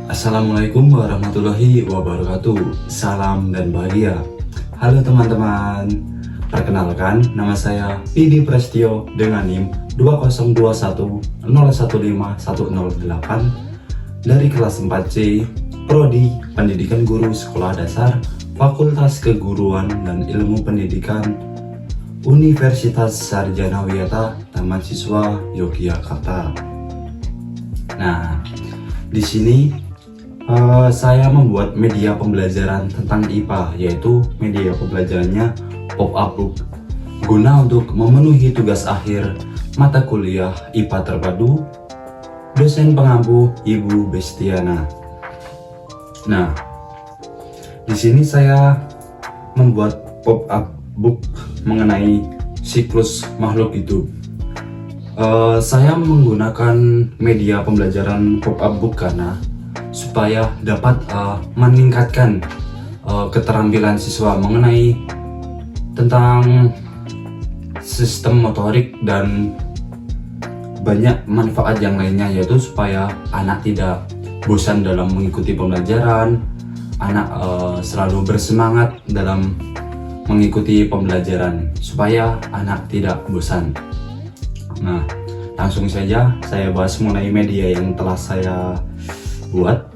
Assalamualaikum warahmatullahi wabarakatuh. Salam dan bahagia. Halo teman-teman. Perkenalkan, nama saya Pidi Prestio dengan NIM 20121015108 dari kelas 4C Prodi Pendidikan Guru Sekolah Dasar Fakultas Keguruan dan Ilmu Pendidikan Universitas Sarjana Wiyata Taman Siswa Yogyakarta. Nah, di sini saya membuat media pembelajaran tentang IPA, yaitu media pembelajarannya pop-up book, guna untuk memenuhi tugas akhir mata kuliah IPA terpadu dosen pengampu Ibu Bestiana. Nah, di sini saya membuat pop-up book mengenai siklus makhluk hidup. Saya menggunakan media pembelajaran pop-up book karena supaya dapat meningkatkan keterampilan siswa mengenai tentang sistem motorik dan banyak manfaat yang lainnya, yaitu supaya anak tidak bosan dalam mengikuti pembelajaran, anak selalu bersemangat dalam mengikuti pembelajaran supaya anak tidak bosan. Nah, langsung saja saya bahas mengenai media yang telah saya buat.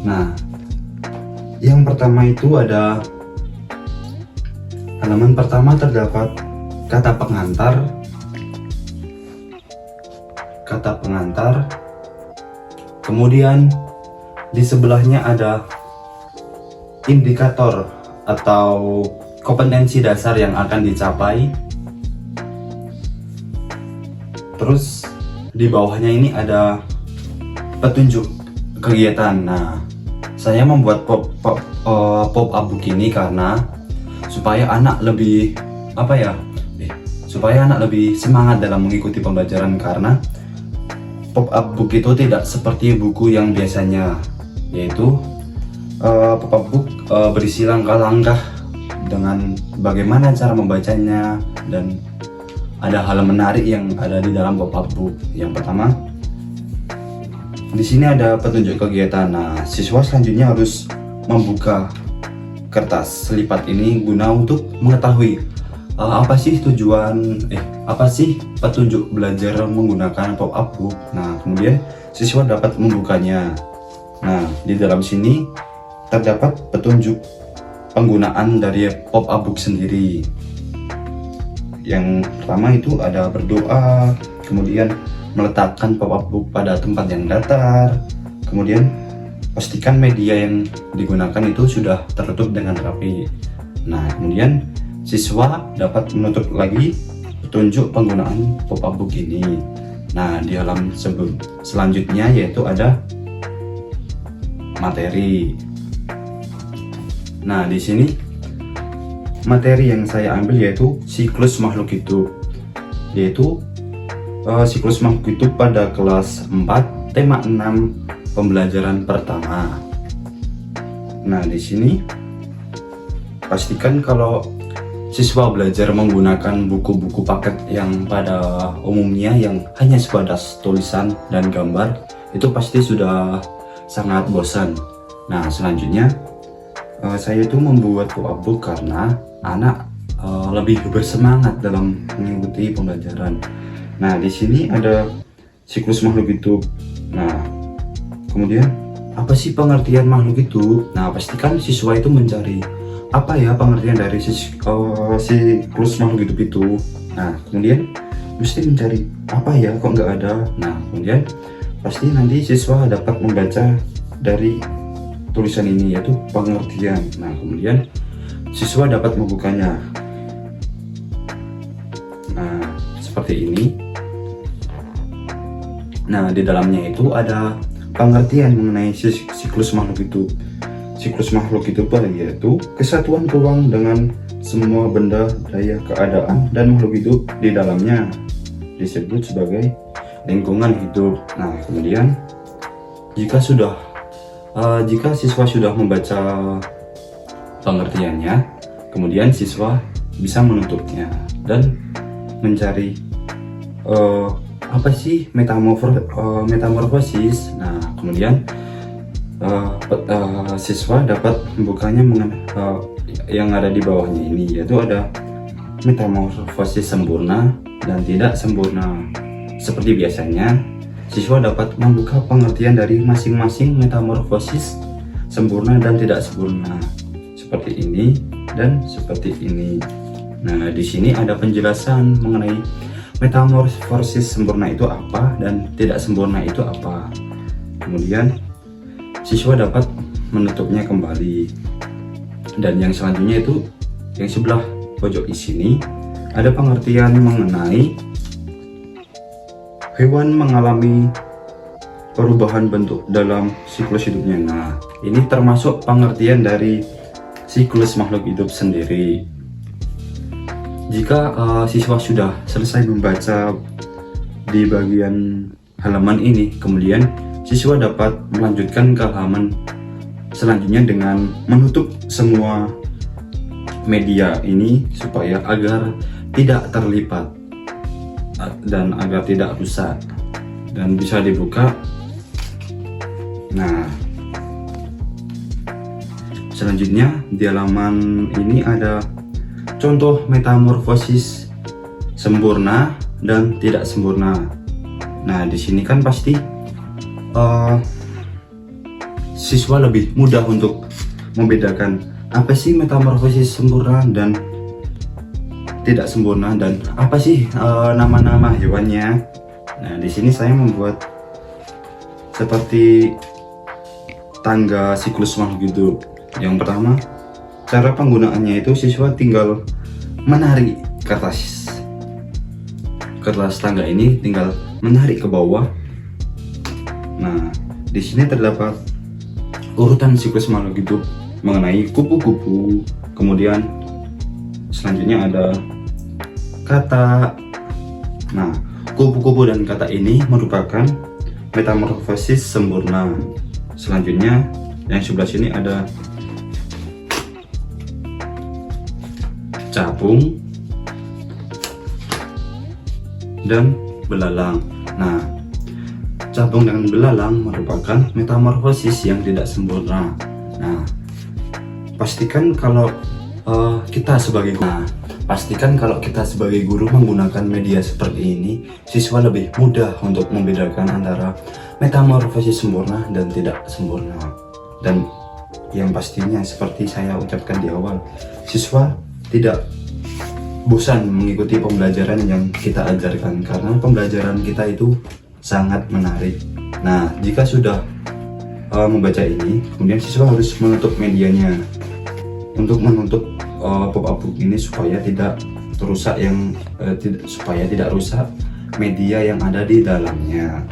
Nah, yang pertama itu ada halaman pertama terdapat kata pengantar, kemudian di sebelahnya ada indikator atau kompetensi dasar yang akan dicapai. Terus di bawahnya ini ada petunjuk kegiatan. Nah, saya membuat pop-up book ini karena supaya anak lebih supaya anak lebih semangat dalam mengikuti pembelajaran, karena pop-up book itu tidak seperti buku yang biasanya, yaitu pop-up book berisi langkah-langkah dengan bagaimana cara membacanya, dan ada hal menarik yang ada di dalam pop-up book. Yang pertama, di sini ada petunjuk kegiatan. Nah, siswa selanjutnya harus membuka kertas selipat ini guna untuk mengetahui apa sih petunjuk belajar menggunakan pop-up book. Nah, kemudian siswa dapat membukanya. Nah, di dalam sini terdapat petunjuk penggunaan dari pop-up book sendiri. Yang pertama itu ada berdoa, kemudian meletakkan pop-up book pada tempat yang datar, kemudian pastikan media yang digunakan itu sudah tertutup dengan rapi. Nah, kemudian siswa dapat menutup lagi petunjuk penggunaan pop-up book ini. Nah, di halaman selanjutnya yaitu ada materi. Nah, di sini materi yang saya ambil yaitu siklus makhluk hidup, yaitu siklus makhluk hidup pada kelas 4 tema 6 pembelajaran pertama. Nah, di sini pastikan kalau siswa belajar menggunakan buku-buku paket yang pada umumnya yang hanya sebatas tulisan dan gambar, itu pasti sudah sangat bosan. Nah, selanjutnya saya itu membuat pop-up book karena anak lebih bersemangat dalam mengikuti pembelajaran. Nah, di sini ada siklus makhluk hidup. Nah, kemudian apa sih pengertian makhluk hidup? Nah, pastikan siswa itu mencari apa ya pengertian dari siklus makhluk hidup itu. Nah, kemudian mesti mencari apa ya, kok nggak ada. Nah, kemudian pasti nanti siswa dapat membaca dari tulisan ini, yaitu pengertian. Nah, kemudian siswa dapat membukanya. Nah, seperti ini. Nah, di dalamnya itu ada pengertian mengenai siklus makhluk hidup. Siklus makhluk hidup yaitu kesatuan ruang dengan semua benda, daya, keadaan, dan makhluk hidup di dalamnya, disebut sebagai lingkungan hidup. Nah, kemudian jika siswa sudah membaca pengertiannya, kemudian siswa bisa menutupnya dan mencari apa sih metamorfosis. Nah, kemudian siswa dapat membukanya yang ada di bawahnya ini, yaitu ada metamorfosis sempurna dan tidak sempurna. Seperti biasanya, siswa dapat membuka pengertian dari masing-masing metamorfosis sempurna dan tidak sempurna, seperti ini dan seperti ini. Nah, di sini ada penjelasan mengenai metamorfosis sempurna itu apa dan tidak sempurna itu apa. Kemudian siswa dapat menutupnya kembali. Dan yang selanjutnya itu yang sebelah pojok di sini ada pengertian mengenai hewan mengalami perubahan bentuk dalam siklus hidupnya. Nah, ini termasuk pengertian dari siklus makhluk hidup sendiri. Jika siswa sudah selesai membaca di bagian halaman ini, kemudian siswa dapat melanjutkan ke halaman selanjutnya dengan menutup semua media ini supaya agar tidak terlipat dan agar tidak rusak, dan bisa dibuka. Nah, selanjutnya di halaman ini ada contoh metamorfosis sempurna dan tidak sempurna. Nah, di sini kan pasti siswa lebih mudah untuk membedakan apa sih metamorfosis sempurna dan tidak sempurna, dan apa sih nama-nama hewannya. Nah, di sini saya membuat seperti tangga siklus makhluk hidup. Yang pertama, cara penggunaannya itu siswa tinggal menarik kertas tangga ini, tinggal menarik ke bawah. Nah, di sini terdapat urutan siklus makhluk hidup mengenai kupu-kupu. Kemudian selanjutnya ada kata. Nah, kupu-kupu dan kata ini merupakan metamorfosis sempurna. Selanjutnya yang sebelah sini ada capung dan belalang. Nah, capung dan belalang merupakan metamorfosis yang tidak sempurna. Nah, pastikan kalau kita sebagai guru menggunakan media seperti ini, siswa lebih mudah untuk membedakan antara metamorfosis sempurna dan tidak sempurna. Dan yang pastinya seperti saya ucapkan di awal, siswa tidak bosan mengikuti pembelajaran yang kita ajarkan, karena pembelajaran kita itu sangat menarik. Nah, jika sudah membaca ini, kemudian siswa harus menutup medianya. Untuk menutup pop-up book ini supaya tidak rusak rusak media yang ada di dalamnya,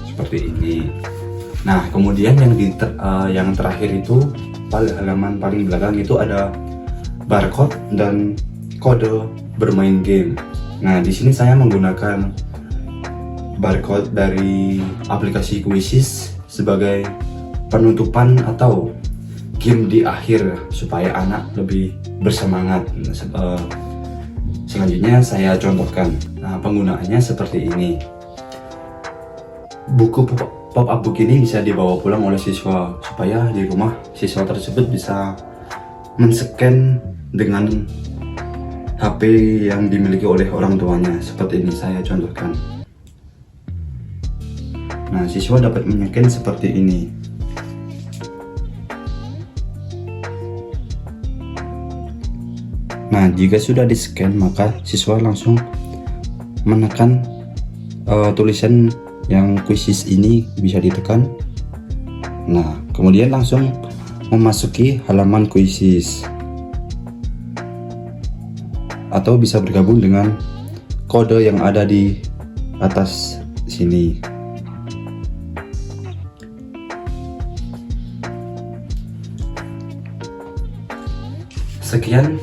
seperti ini. Nah, kemudian yang terakhir itu halaman paling belakang itu ada barcode dan kode bermain game. Nah, di sini saya menggunakan barcode dari aplikasi Quizzes sebagai penutupan atau game di akhir supaya anak lebih bersemangat. Selanjutnya saya contohkan. Nah, penggunaannya seperti ini. Buku pop-up book ini bisa dibawa pulang oleh siswa supaya di rumah siswa tersebut bisa men-scan dengan HP yang dimiliki oleh orang tuanya. Seperti ini saya contohkan. Nah, siswa dapat men-scan seperti ini. Nah, jika sudah di-scan, maka siswa langsung menekan tulisan yang Quizzes ini bisa ditekan. Nah, kemudian langsung memasuki halaman Quizzes, atau bisa bergabung dengan kode yang ada di atas sini. Sekian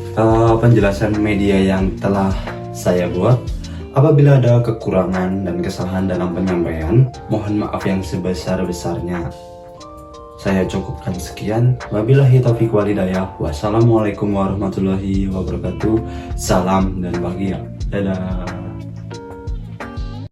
penjelasan media yang telah saya buat. Apabila ada kekurangan dan kesalahan dalam penyampaian, mohon maaf yang sebesar-besarnya. Saya cukupkan sekian. Wabillahi taufiq walhidayah. Wassalamualaikum warahmatullahi wabarakatuh. Salam dan bahagia. Dadah.